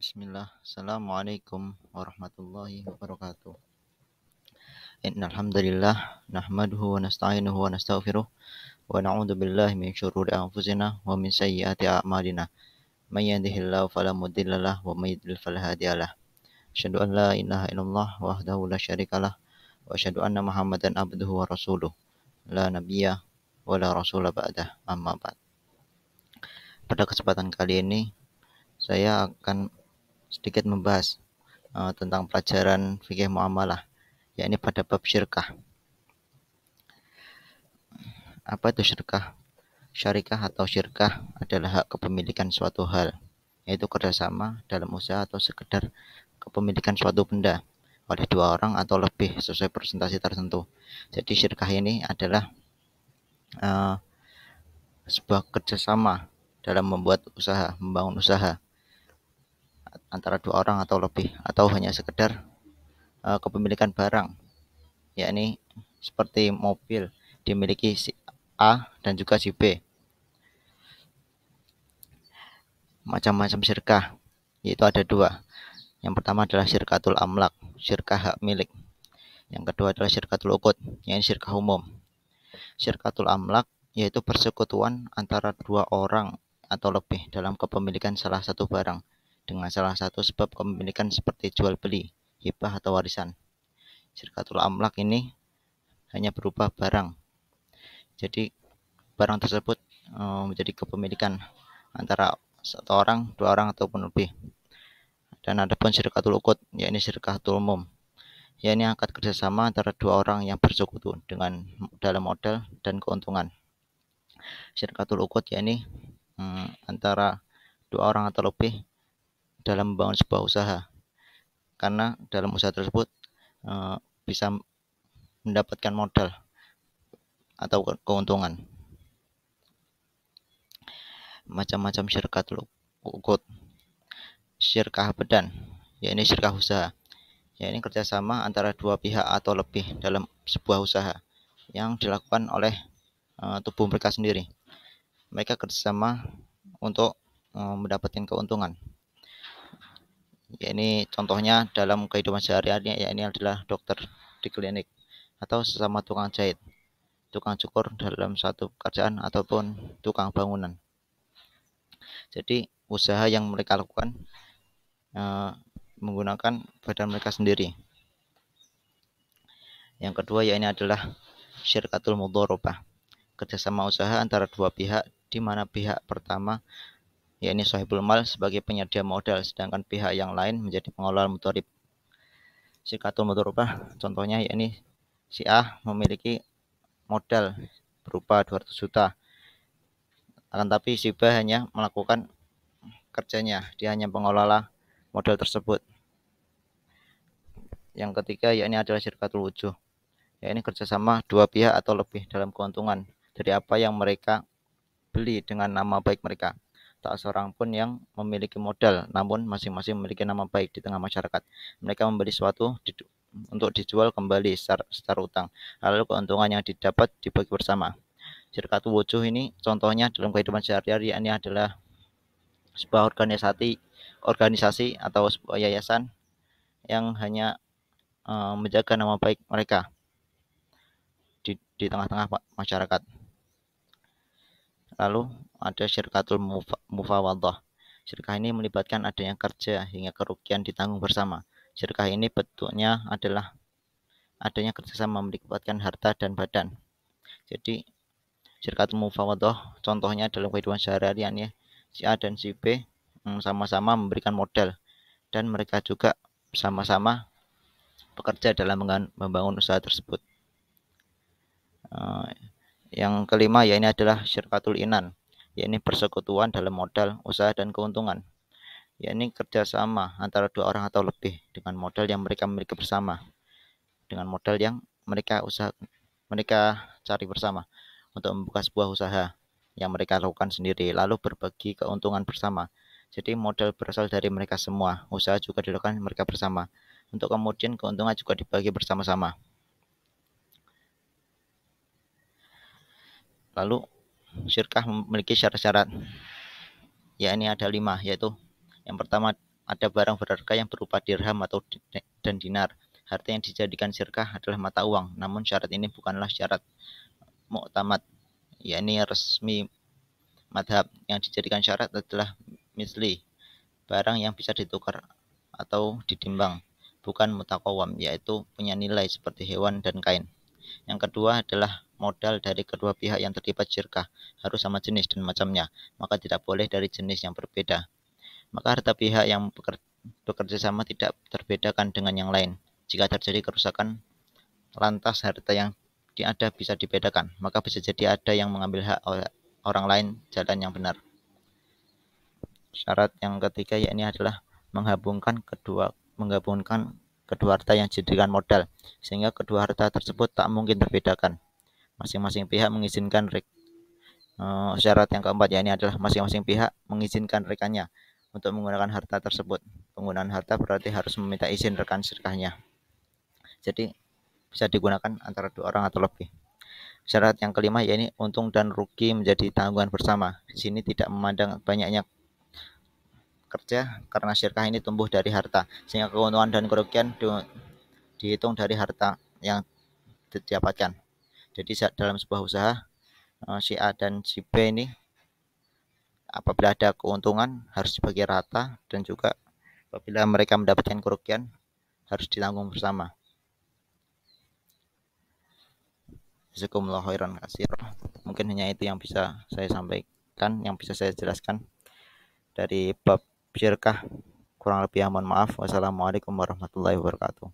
Bismillah. Assalamualaikum warahmatullahi wabarakatuh. Innal hamdalillah nahmaduhu wa nasta'inuhu wa nastaghfiruh wa na'udzu billahi min syururi anfusina wa min sayyiati a'malina. May yahdihillahu fala mudhillalah wa may yudlil fala hadiyalah. Asyhadu an la ilaha illallah wahdahu la syarikalah wa asyhadu anna Muhammadan abduhu wa rasuluh. La nabiyya wa la rasula ba'dah. Amma ba'd. Pada kesempatan kali ini saya akan sedikit membahas tentang pelajaran fikih muamalah, yakni pada bab syirkah. Apa itu syirkah? Syarikah atau syirkah adalah hak kepemilikan suatu hal, yaitu kerjasama dalam usaha atau sekedar kepemilikan suatu benda oleh dua orang atau lebih sesuai presentasi tertentu. Jadi syirkah ini adalah sebuah kerjasama dalam membuat usaha, membangun usaha antara dua orang atau lebih, atau hanya sekedar kepemilikan barang, yakni seperti mobil dimiliki si A dan juga si B. Macam-macam syirkah, yaitu ada dua. Yang pertama adalah syirkatul amlak, syirkah hak milik. Yang kedua adalah syirkatul uqud, yaitu syirkah umum. Syirkatul amlak yaitu persekutuan antara dua orang atau lebih dalam kepemilikan salah satu barang dengan salah satu sebab kepemilikan seperti jual beli, hibah atau warisan. Syirkatul amlak ini hanya berupa barang. Jadi barang tersebut menjadi kepemilikan antara satu orang, dua orang ataupun lebih. Dan adapun syirkatul uqud, yakni syirkatul umum, yakni akad kerjasama antara dua orang yang bersekutu dengan dalam modal dan keuntungan. Syirkatul uqud yakni antara dua orang atau lebih dalam membangun sebuah usaha, karena dalam usaha tersebut bisa mendapatkan modal atau keuntungan. Macam-macam syirkatul uqud. Syirkah abadan, yakni syirkah usaha, yakni kerjasama antara dua pihak atau lebih dalam sebuah usaha yang dilakukan oleh tubuh mereka sendiri. Mereka kerjasama untuk mendapatkan keuntungan. Yakni contohnya dalam kehidupan sehari-hari, yakni adalah dokter di klinik atau sesama tukang jahit, tukang cukur dalam satu pekerjaan ataupun tukang bangunan. Jadi usaha yang mereka lakukan menggunakan badan mereka sendiri. Yang kedua yakni adalah syirkatul mudharabah, kerjasama usaha antara dua pihak di mana pihak pertama yakni sahibul mal sebagai penyedia modal, sedangkan pihak yang lain menjadi pengelola mudharib. Syirkatul mudharabah contohnya yakni si A memiliki modal berupa 200 juta, akan tapi si B hanya melakukan kerjanya, dia hanya pengelola modal tersebut. Yang ketiga yakni adalah syirkatul wujuh, yakni kerjasama dua pihak atau lebih dalam keuntungan dari apa yang mereka beli dengan nama baik mereka. Tak seorang pun yang memiliki modal, namun masing-masing memiliki nama baik di tengah masyarakat. Mereka membeli suatu untuk dijual kembali secara utang, lalu keuntungan yang didapat dibagi bersama. Syirkatul wujuh ini contohnya dalam kehidupan sehari-hari, ini adalah sebuah organisasi atau sebuah yayasan yang hanya menjaga nama baik mereka di tengah-tengah masyarakat. Lalu ada syirkatul mufawadah. Syirkah ini melibatkan adanya kerja hingga kerugian ditanggung bersama. Syirkah ini bentuknya adalah adanya kerjasama melibatkan harta dan badan. Jadi syirkatul mufawadah contohnya dalam kehidupan sehari-hari, ya, si A dan si B sama-sama memberikan modal dan mereka juga sama-sama bekerja dalam membangun usaha tersebut. Yang kelima yakni adalah syirkatul inan, yakni persekutuan dalam modal, usaha dan keuntungan, yakni kerjasama antara dua orang atau lebih dengan modal yang mereka miliki bersama, dengan modal yang mereka cari bersama untuk membuka sebuah usaha yang mereka lakukan sendiri, lalu berbagi keuntungan bersama. Jadi modal berasal dari mereka semua, usaha juga dilakukan mereka bersama, untuk kemudian keuntungan juga dibagi bersama-sama. Lalu syirkah memiliki syarat-syarat, yakni ada 5, yaitu yang pertama ada barang berharga yang berupa dirham atau dan dinar. Harta yang dijadikan syirkah adalah mata uang, namun syarat ini bukanlah syarat mu'tamad, yakni resmi madhab. Yang dijadikan syarat adalah misli, barang yang bisa ditukar atau ditimbang, bukan mutakawam, yaitu punya nilai seperti hewan dan kain. Yang kedua adalah modal dari kedua pihak yang terlibat syirkah, harus sama jenis dan macamnya, maka tidak boleh dari jenis yang berbeda. Maka harta pihak yang bekerja sama tidak terbedakan dengan yang lain. Jika terjadi kerusakan, lantas harta yang ada bisa dibedakan, maka bisa jadi ada yang mengambil hak orang lain jalan yang benar. Syarat yang ketiga yakni adalah menggabungkan kedua harta yang dijadikan modal, sehingga kedua harta tersebut tak mungkin terbedakan. Masing-masing pihak mengizinkan syarat yang keempat yakni adalah masing-masing pihak mengizinkan rekannya untuk menggunakan harta tersebut. Penggunaan harta berarti harus meminta izin rekan syirkahnya. Jadi bisa digunakan antara dua orang atau lebih. Syarat yang kelima yakni untung dan rugi menjadi tanggungan bersama. Di sini tidak memandang banyaknya kerja karena syirkah ini tumbuh dari harta, sehingga keuntungan dan kerugian dihitung dari harta yang didapatkan. Jadi dalam sebuah usaha, si A dan si B ini apabila ada keuntungan harus dibagi rata, dan juga apabila mereka mendapatkan kerugian harus ditanggung bersama. Jazakumullah khairan katsir. Mungkin hanya itu yang bisa saya sampaikan, yang bisa saya jelaskan dari bab syirkah. Kurang lebih mohon maaf. Wassalamualaikum warahmatullahi wabarakatuh.